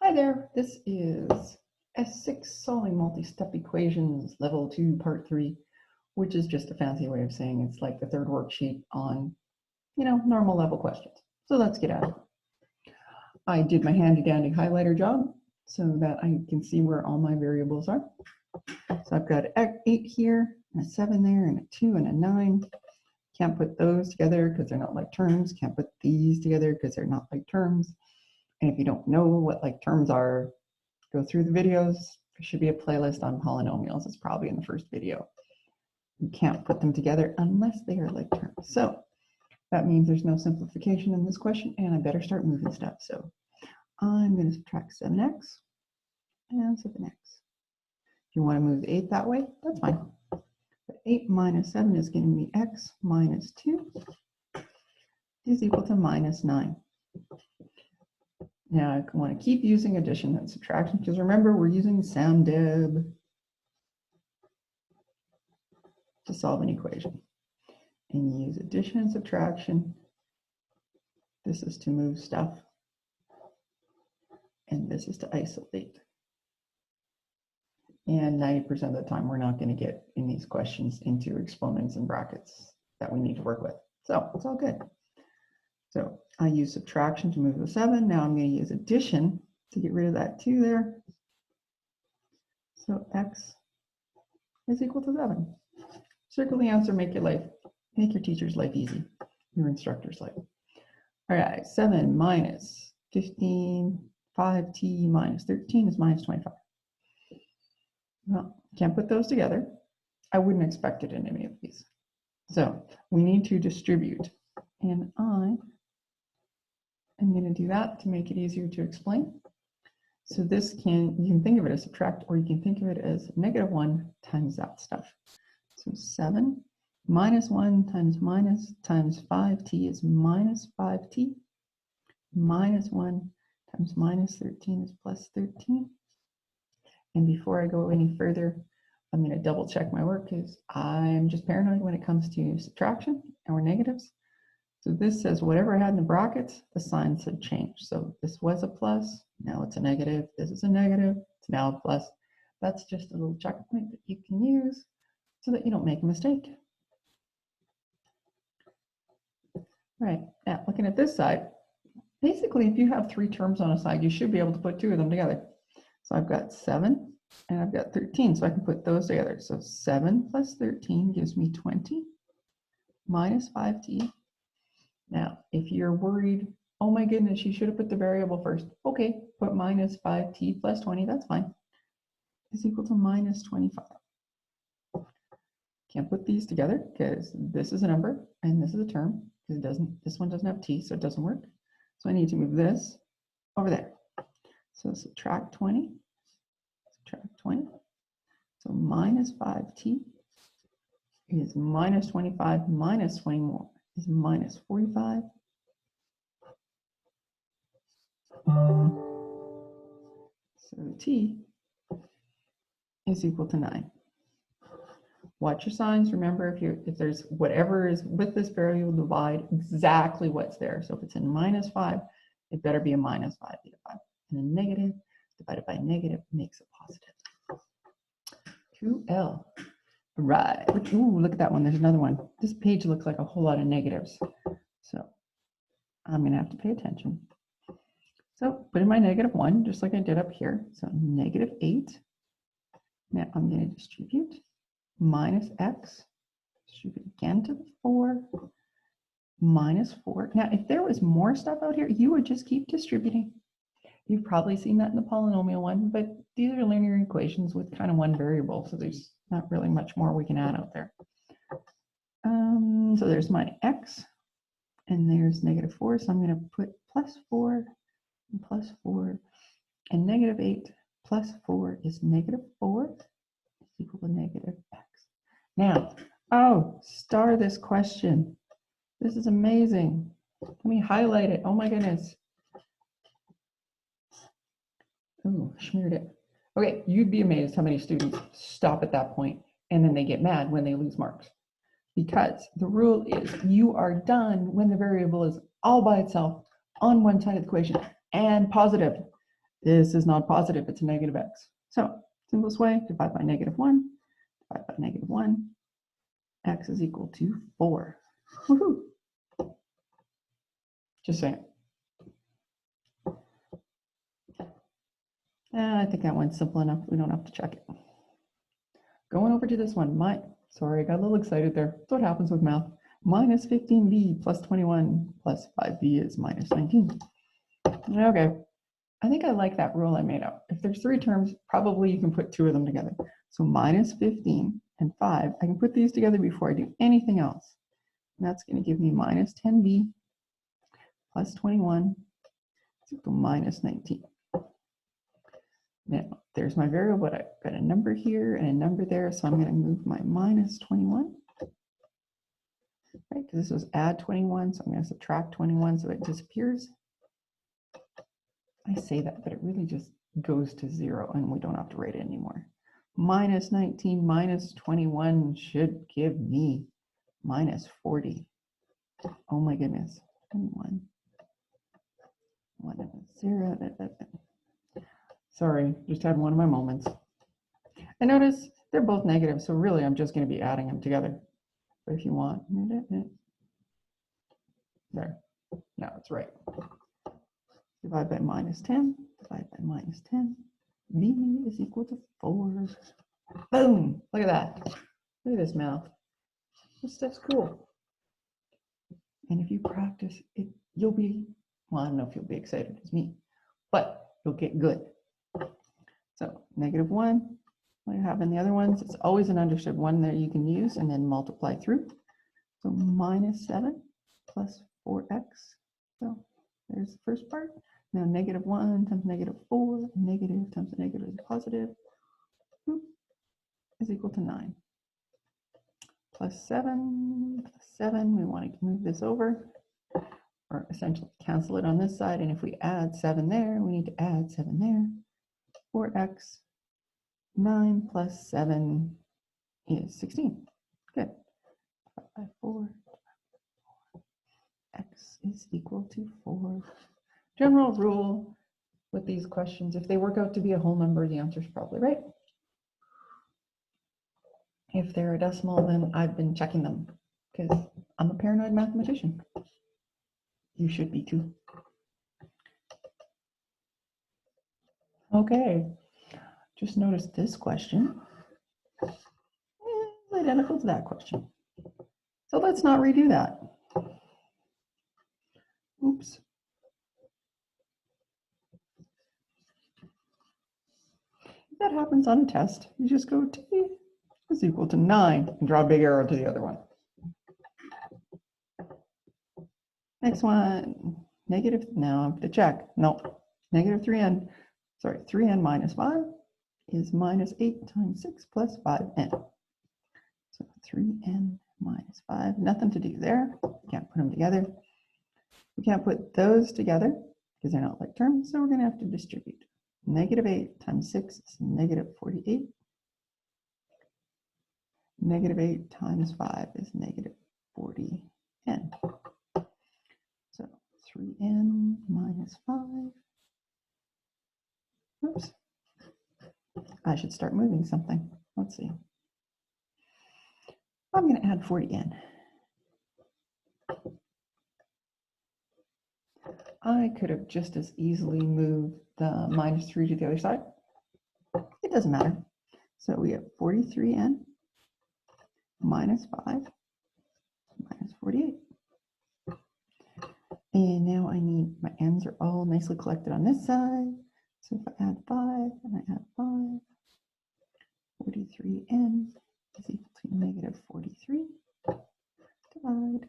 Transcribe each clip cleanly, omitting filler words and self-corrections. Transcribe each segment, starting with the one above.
Hi there, this is S6 Solving Multi-Step Equations Level 2 Part 3, which is just a fancy way of saying it's like the third worksheet on, normal level questions. So let's get at it. I did my handy dandy highlighter job so that I can see where all my variables are. So I've got an 8 here, and a 7 there, and a 2 and a 9. Can't put those together because they're not like terms. Can't put these together because they're not like terms. And if you don't know what like terms are, go through the videos. There should be a playlist on polynomials. It's probably in the first video. You can't put them together unless they are like terms. So that means there's no simplification in this question, and I better start moving stuff. So I'm going to subtract 7x and 7x. If you want to move the 8 that way, that's fine. But 8 minus 7 is going to be x minus 2 is equal to minus 9. Now I want to keep using addition and subtraction because remember we're using SAMDEB to solve an equation. And you use addition and subtraction. This is to move stuff. And this is to isolate. And 90% of the time we're not going to get in these questions into exponents and brackets that we need to work with. So it's all good. So I use subtraction to move the 7. Now I'm going to use addition to get rid of that 2 there. So x is equal to 7. Circle the answer, make your teacher's life easy, your instructor's life. All right, 7 minus 15, 5t minus 13 is minus 25. Well, can't put those together. I wouldn't expect it in any of these. So we need to distribute, and I'm going to do that to make it easier to explain. So this you can think of it as subtract, or you can think of it as -1 times that stuff. So 7 minus 1 times 5t is minus 5t. Minus 1 times minus 13 is plus 13. And before I go any further, I'm going to double check my work because I'm just paranoid when it comes to subtraction or negatives. So this says whatever I had in the brackets, the signs had changed. So this was a plus, now it's a negative. This is a negative, it's now a plus. That's just a little checkpoint that you can use so that you don't make a mistake. All right, now looking at this side, basically if you have 3 terms on a side, you should be able to put 2 of them together. So I've got 7 and I've got 13, so I can put those together. So 7 plus 13 gives me 20 minus 5t. Now, if you're worried, oh my goodness, you should have put the variable first. Okay, put minus 5t plus 20, that's fine. Is equal to minus 25. Can't put these together because this is a number and this is a term because this one doesn't have t, so it doesn't work. So I need to move this over there. So subtract 20. So minus 5t is minus 25 minus 20 more is minus 45. So t is equal to 9. Watch your signs. Remember, if there's whatever is with this variable, divide exactly what's there. So if it's in minus 5, it better be a minus 5. And a negative divided by negative makes a positive. 2L. Right. Ooh, look at that one. There's another one. This page looks like a whole lot of negatives. So I'm going to have to pay attention. So put in my -1, just like I did up here. So -8. Now I'm going to distribute minus x. Distribute again to the 4. Minus 4. Now, if there was more stuff out here, you would just keep distributing. You've probably seen that in the polynomial one, but these are linear equations with kind of one variable, so there's not really much more we can add out there. So there's my x, and there's -4, so I'm going to put +4 and +4, and -8 plus 4 is -4 is equal to -x. Now, star this question. This is amazing. Let me highlight it. Oh my goodness. Oh, smeared it. Okay, you'd be amazed how many students stop at that point and then they get mad when they lose marks. Because the rule is you are done when the variable is all by itself on one side of the equation and positive. This is not positive, it's a negative x. So simplest way, divide by -1, divide by -1, x is equal to 4. Woohoo! Just saying. I think that one's simple enough. We don't have to check it. Going over to this one, sorry, I got a little excited there. That's what happens with math. Minus 15b plus 21 plus 5b is minus 19. Okay, I think I like that rule I made up. If there's 3 terms, probably you can put 2 of them together. So minus 15 and 5, I can put these together before I do anything else. And that's going to give me minus 10b plus 21 is equal to minus 19. Now, there's my variable, but I've got a number here and a number there, so I'm going to move my minus 21. Right, because this was add 21, so I'm going to subtract 21 so it disappears. I say that, but it really just goes to 0 and we don't have to write it anymore. Minus 19 minus 21 should give me minus 40. Oh my goodness. 21. 1, 0. Sorry, just had one of my moments. And notice they're both negative, so really I'm just going to be adding them together. But if you want, there. Now it's right. Divide by minus 10, divide by minus 10. B is equal to 4. Boom! Look at that. Look at this math. This stuff's cool. And if you practice it, you'll be, well, I don't know if you'll be excited as me, but you'll get good. So -1, what you have in the other ones, it's always an understood one that you can use and then multiply through. So minus 7 plus 4x. So there's the first part. Now -1 times -4, negative times a negative is a positive, is equal to 9. Plus 7, we want to move this over, or essentially cancel it on this side. And if we add 7 there, we need to add 7 there. 4x, 9 plus 7 is 16. Good. 5 by 4, x is equal to 4. General rule with these questions, if they work out to be a whole number, the answer is probably right. If they're a decimal, then I've been checking them because I'm a paranoid mathematician. You should be too. Okay, just notice this question is identical to that question. So let's not redo that. Oops. If that happens on a test, you just go t is equal to 9 and draw a big arrow to the other one. Next one, negative, now I have to check. No, negative 3n, sorry, 3n minus 5 is minus 8 times 6 plus 5n. So 3n minus 5, nothing to do there. Can't put them together. We can't put those together because they're not like terms, so we're going to have to distribute. Negative 8 times 6 is negative 48. Negative 8 times 5 is negative 40n. So 3n minus 5. Oops. I should start moving something. Let's see. I'm going to add 40n. I could have just as easily moved the minus 3 to the other side. It doesn't matter. So we have 43n minus 5 minus 48. And now I need, my n's are all nicely collected on this side. So if I add 5 and I add 5, 43n is equal to negative 43. Divide.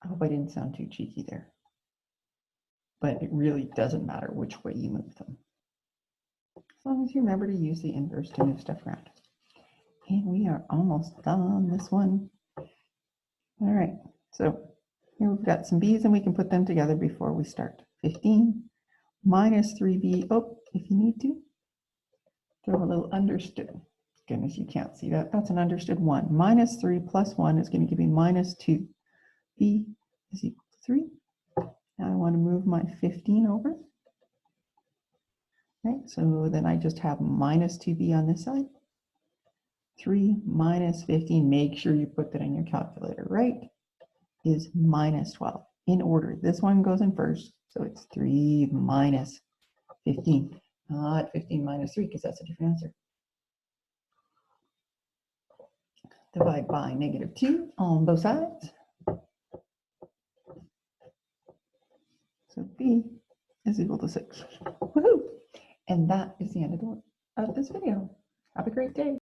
I hope I didn't sound too cheeky there. But it really doesn't matter which way you move them. As long as you remember to use the inverse to move stuff around. And we are almost done on this one. All right, so here we've got some b's and we can put them together before we start. 15 minus 3b, oh, if you need to, throw a little understood. Goodness, you can't see that. That's an understood 1. Minus 3 plus 1 is going to give me minus 2. B is equal to 3. Now I want to move my 15 over. Okay, so then I just have minus 2b on this side. 3 minus 15, make sure you put that in your calculator, right, is minus 12. In order, this one goes in first, so it's 3 minus 15, not 15 minus 3, because that's a different answer. Divide by negative 2 on both sides. So B is equal to 6. Woohoo! And that is the end of this video. Have a great day.